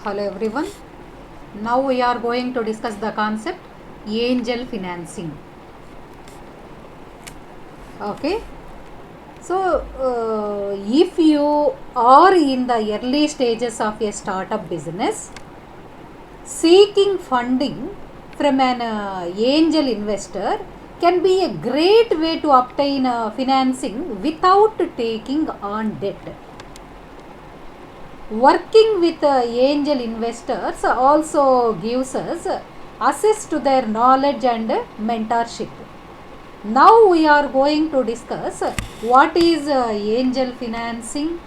Hello everyone. Now we are going to discuss the concept angel financing. Okay. So if you are in the early stages of a startup business, seeking funding from an angel investor can be a great way to obtain financing without taking on debt. Working with angel investors also gives us access to their knowledge and mentorship. Now we are going to discuss what is angel financing,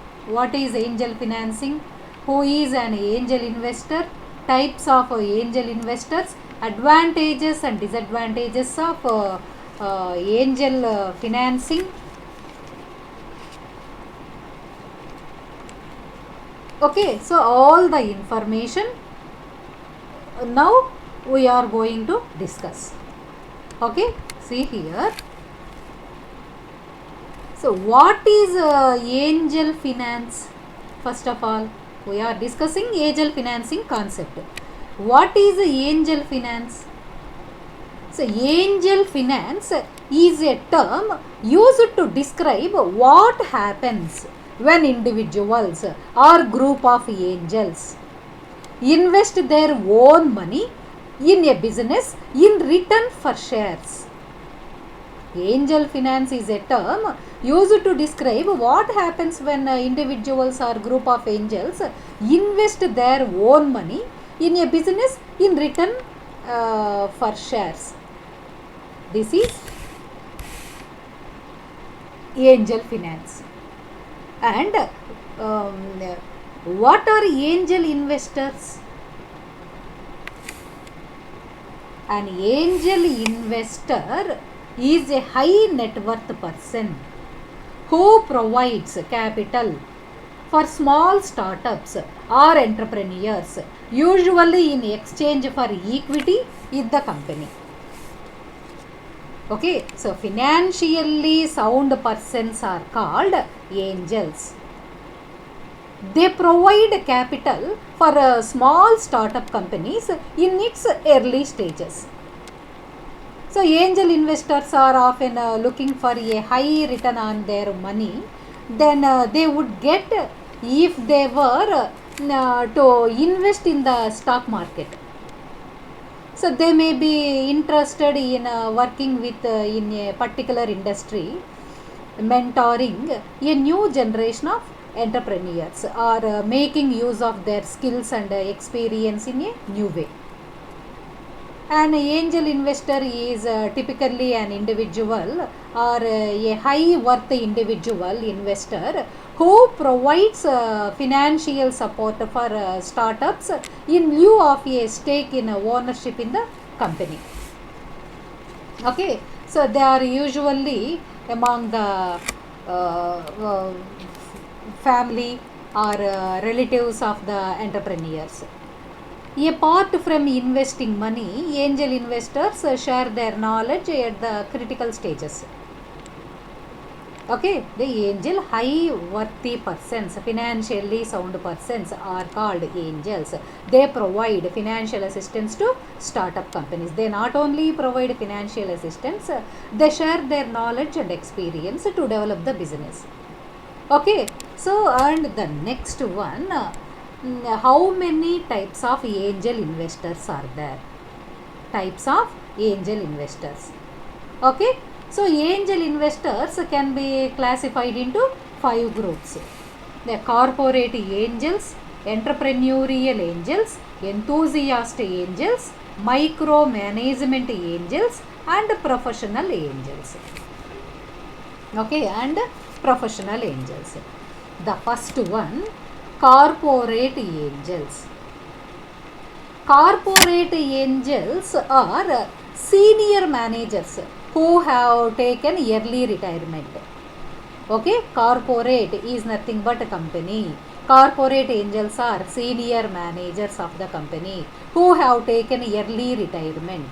who is an angel investor, types of angel investors, advantages and disadvantages of angel financing. Okay, so all the information now we are going to discuss. Okay, see here. So what is angel finance? First of all, we are discussing angel financing concept. What is angel finance? So angel finance is a term used to describe what happens when individuals or group of angels invest their own money in a business in return for shares. Angel finance is a term used to describe what happens when individuals or group of angels invest their own money in a business in return for shares. This is angel finance. And what are angel investors? An angel investor is a high net worth person who provides capital for small startups or entrepreneurs, usually in exchange for equity in the company. Okay, so financially sound persons are called angels. They provide capital for small startup companies in its early stages. So angel investors are often looking for a high return on their money than they would get if they were to invest in the stock market. So they may be interested in working with in a particular industry, mentoring a new generation of entrepreneurs, or making use of their skills and experience in a new way. An angel investor is typically an individual or a high worth individual investor who provides financial support for startups in lieu of a stake in ownership in the company. Okay, so they are usually among the family or relatives of the entrepreneurs. Apart from investing money, angel investors share their knowledge at the critical stages. Okay, the angel high worthy persons, financially sound persons are called angels. They provide financial assistance to startup companies. They not only provide financial assistance, they share their knowledge and experience to develop the business. Okay, so and the next one, how many types of angel investors are there? Types of angel investors. Okay, so angel investors can be classified into 5 groups. The corporate angels, entrepreneurial angels, enthusiast angels, micromanagement angels, and professional angels. Okay, and professional angels. The first one, corporate angels. Corporate angels are senior managers who have taken early retirement. Okay, corporate is nothing but a company. Corporate angels are senior managers of the company who have taken early retirement.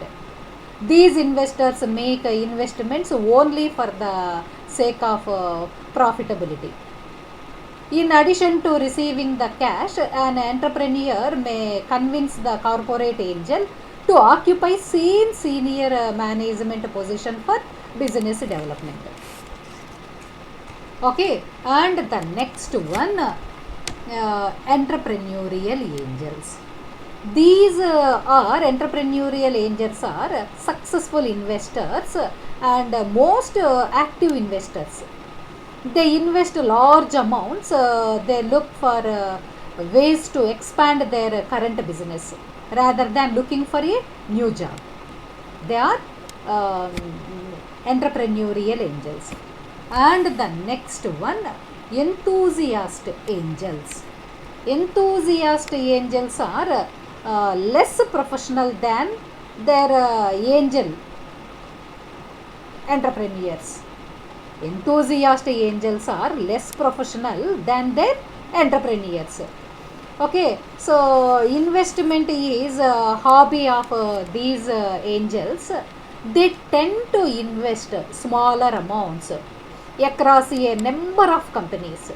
These investors make investments only for the sake of profitability. In addition to receiving the cash, an entrepreneur may convince the corporate angel to occupy same senior management position for business development. Okay, and the next one, entrepreneurial angels. These are entrepreneurial angels are successful investors and most active investors. They invest large amounts. They look for ways to expand their current business rather than looking for a new job. They are um, entrepreneurial angels. And the next one, enthusiast angels. Enthusiast angels are less professional than their angel entrepreneurs. Enthusiast angels are less professional than their entrepreneurs. Okay, so investment is a hobby of these angels. They tend to invest smaller amounts across a number of companies,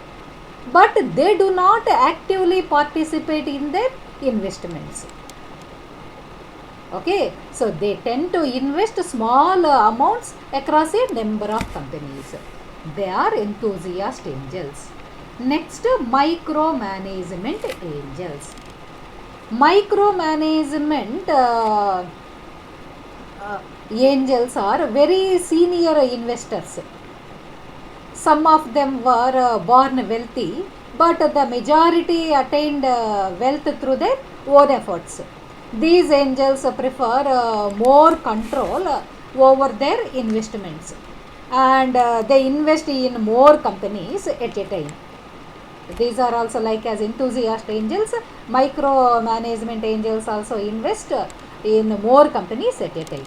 but they do not actively participate in their investments. Okay, so they tend to invest small amounts across a number of companies. They are enthusiast angels. Next, micromanagement angels. Micromanagement angels are very senior investors. Some of them were born wealthy, but the majority attained wealth through their own efforts. These angels prefer more control over their investments, and they invest in more companies at a time. These are also like as enthusiast angels. Micro management angels also invest in more companies at a time.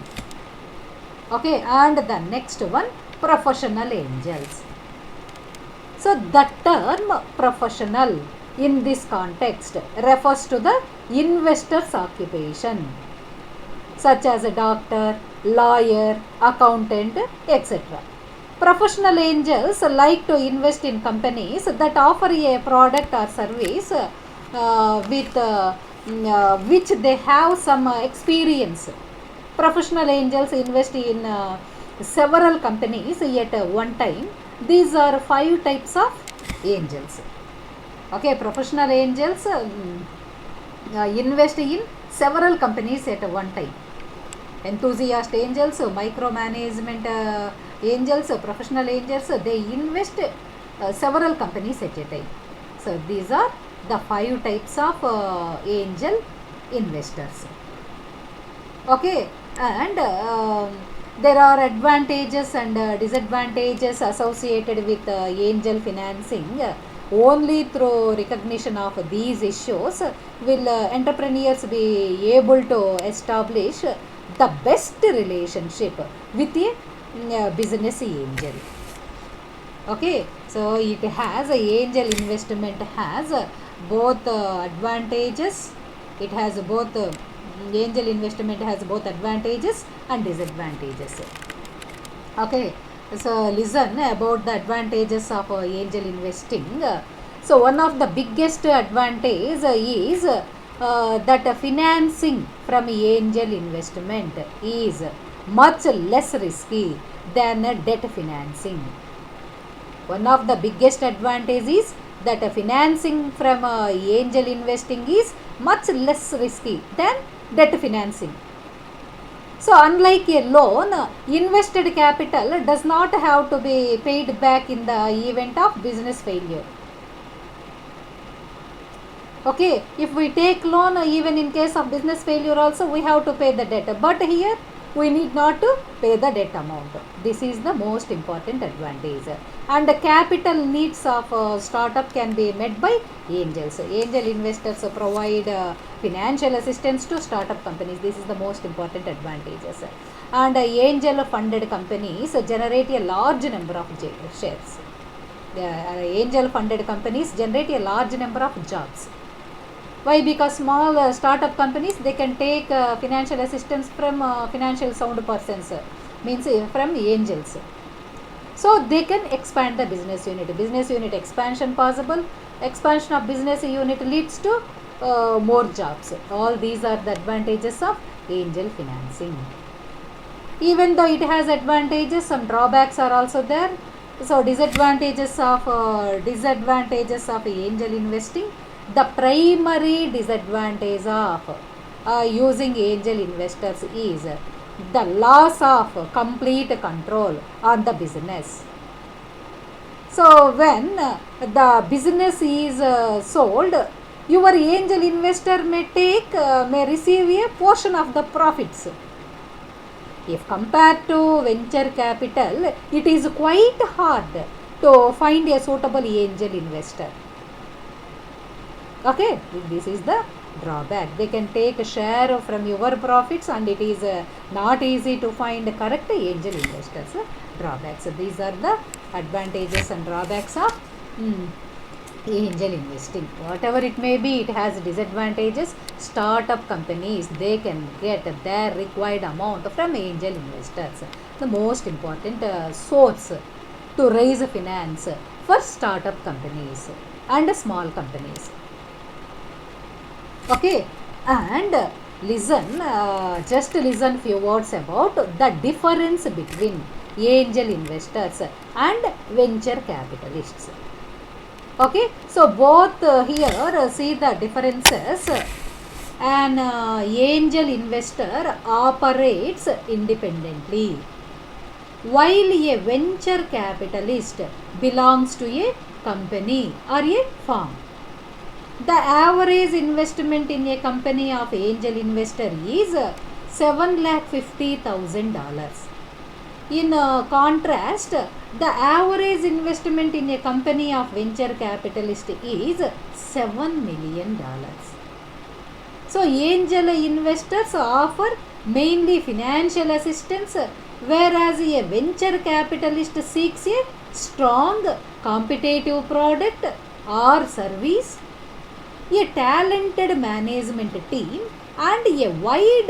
Okay, and the next one, professional angels. So the term professional in this context refers to the investor's occupation, such as a doctor, lawyer, accountant, etc. Professional angels like to invest in companies that offer a product or service with which they have some experience. Professional angels invest in several companies at one time. These are 5 types of angels. Okay, professional angels invest in several companies at one time. Enthusiast angels, micromanagement angels, professional angels, they invest several companies at a time. So these are the 5 types of angel investors. Okay, and there are advantages and disadvantages associated with angel financing. Only through recognition of these issues will entrepreneurs be able to establish the best relationship with a business angel. Okay, so it has angel investment has both advantages. It has both angel investment has both advantages and disadvantages. Okay, so listen about the advantages of angel investing. So one of the biggest advantage is that financing from angel investment is much less risky than debt financing. One of the biggest advantages is that financing from angel investing is much less risky than debt financing. So unlike a loan, invested capital does not have to be paid back in the event of business failure. Okay, if we take loan, even in case of business failure also we have to pay the debt, but here we need not to pay the debt amount. This is the most important advantage. And the capital needs of startup can be met by angels. Angel investors provide financial assistance to startup companies. This is the most important advantages. And angel funded companies generate a large number of shares. Angel funded companies generate a large number of jobs. Why? Because small startup companies, they can take financial assistance from financial sound persons, means from angels. So they can expand the business unit. Business unit expansion possible. Expansion of business unit leads to more jobs. All these are the advantages of angel financing. Even though it has advantages, some drawbacks are also there. So disadvantages of angel investing. The primary disadvantage of using angel investors is the loss of complete control on the business. So when the business is sold, your angel investor may receive a portion of the profits. If compared to venture capital, it is quite hard to find a suitable angel investor. Okay, this is the drawback. They can take a share from your profits, and it is not easy to find correct angel investors. Drawbacks. These are the advantages and drawbacks of angel investing. Whatever it may be, it has disadvantages. Startup companies, they can get their required amount from angel investors. The most important source to raise finance for startup companies and small companies. Okay, and listen, just listen few words about the difference between angel investors and venture capitalists. Okay, so both here see the differences. An angel investor operates independently, while a venture capitalist belongs to a company or a firm. The average investment in a company of angel investor is $750,000. In contrast, the average investment in a company of venture capitalist is $7 million. So, angel investors offer mainly financial assistance, whereas a venture capitalist seeks a strong competitive product or service, a talented management team, and a wide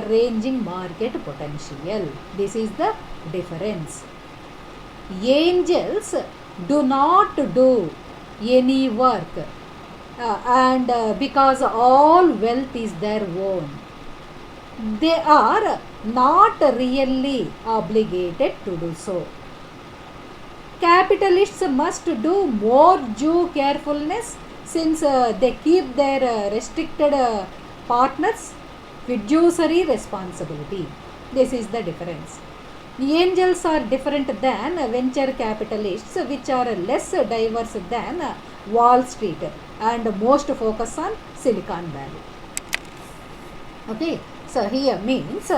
ranging market potential. This is the difference. Angels do not do any work and because all wealth is their own, they are not really obligated to do so. Capitalists must do more due carefulness, since they keep their restricted partners fiduciary responsibility. This is the difference. Angels are different than venture capitalists, which are less diverse than Wall Street and most focus on Silicon Valley. Okay, so here means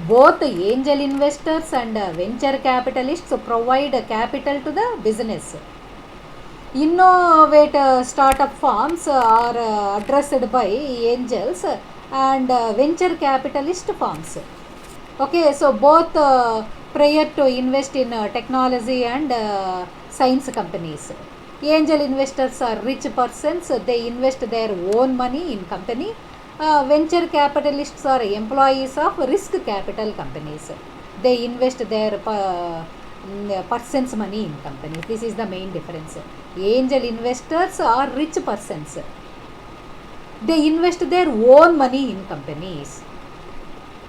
both angel investors and venture capitalists provide capital to the business. Innovative startup firms are addressed by angels and venture capitalist firms. Okay, so both prior to invest in technology and science companies. Angel investors are rich persons, they invest their own money in company. Venture capitalists are employees of risk capital companies. They invest their persons' money in companies. This is the main difference. Angel investors are rich persons. They invest their own money in companies.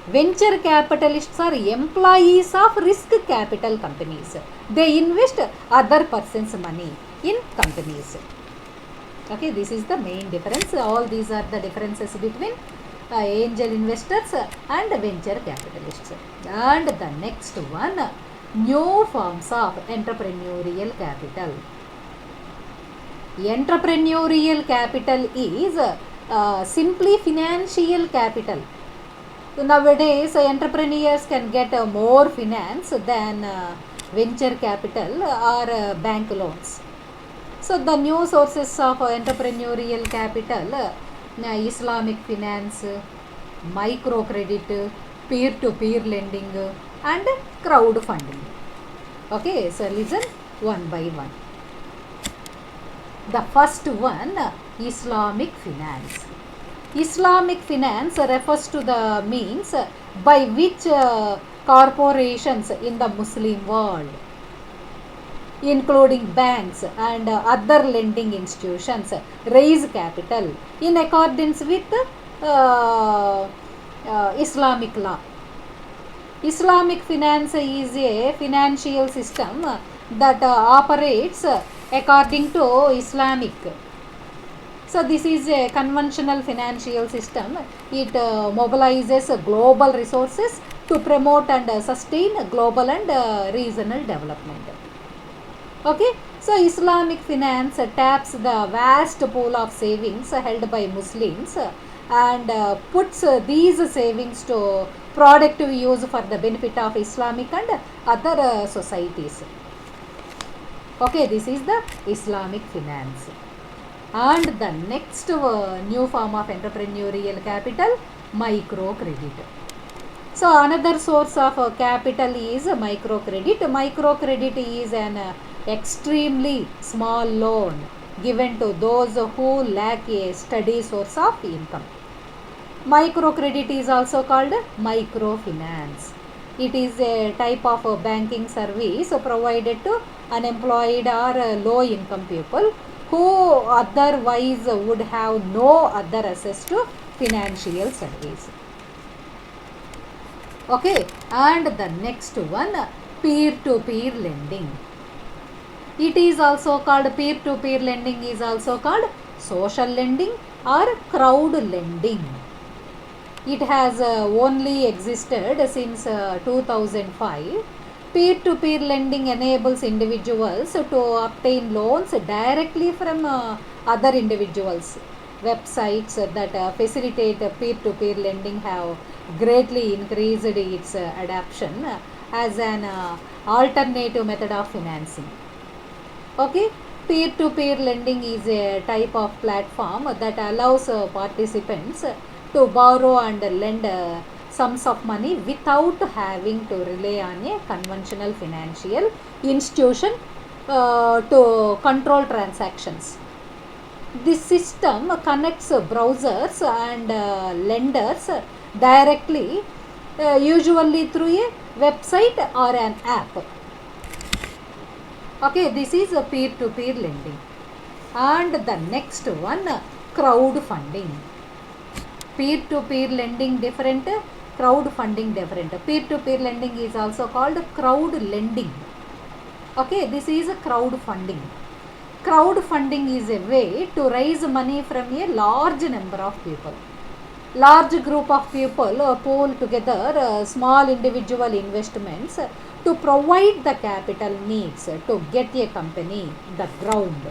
Venture capitalists are employees of risk capital companies. They invest other persons' money in companies. Okay, this is the main difference. All these are the differences between angel investors and venture capitalists. And the next one, new forms of entrepreneurial capital. Entrepreneurial capital is simply financial capital. So nowadays, entrepreneurs can get more finance than venture capital or bank loans. So the new sources of entrepreneurial capital, Islamic finance, microcredit, peer-to-peer lending, and crowdfunding. Okay, so listen one by one. The first one, Islamic finance. Islamic finance refers to the means by which corporations in the Muslim world including banks and other lending institutions, raise capital in accordance with Islamic law. Islamic finance is a financial system that operates according to Islamic. So this is a conventional financial system. It mobilizes global resources to promote and sustain global and regional development. Okay, so Islamic finance taps the vast pool of savings held by Muslims and puts these savings to productive use for the benefit of Islamic and other societies. Okay, this is the Islamic finance. And the next new form of entrepreneurial capital, microcredit. So another source of capital is microcredit. Microcredit is an extremely small loan given to those who lack a steady source of income. Microcredit is also called microfinance. It is a type of banking service provided to unemployed or low income people who otherwise would have no other access to financial service. Okay, and the next one, peer-to-peer lending. It is also called peer-to-peer lending is also called social lending or crowd lending. It has only existed since 2005. Peer-to-peer lending enables individuals to obtain loans directly from other individuals. Websites that facilitate peer-to-peer lending have greatly increased its adoption as an alternative method of financing. Okay, peer-to-peer lending is a type of platform that allows participants to borrow and lend sums of money without having to rely on a conventional financial institution to control transactions. This system connects browsers and lenders directly, usually through a website or an app. Okay, this is a peer-to-peer lending. And the next one, crowdfunding. Peer-to-peer lending different, crowdfunding different. Peer-to-peer lending is also called crowd lending. Okay, this is crowdfunding. Crowdfunding is a way to raise money from a large number of people. Large group of people pool together small individual investments to provide the capital needs to get a company the ground.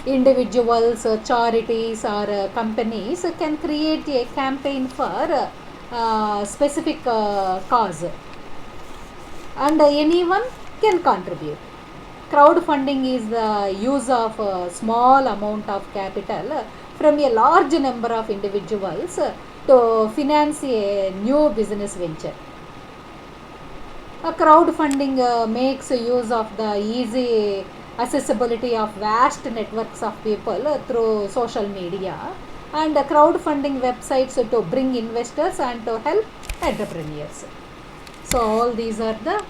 Individuals, charities or companies can create a campaign for specific cause and anyone can contribute. Crowdfunding is the use of a small amount of capital from a large number of individuals to finance a new business venture. Crowdfunding makes use of the easy accessibility of vast networks of people through social media and crowdfunding websites to bring investors and to help entrepreneurs. So all these are the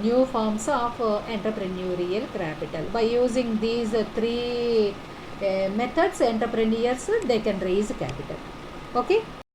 new forms of entrepreneurial capital. By using these three methods, entrepreneurs they can raise capital. Okay.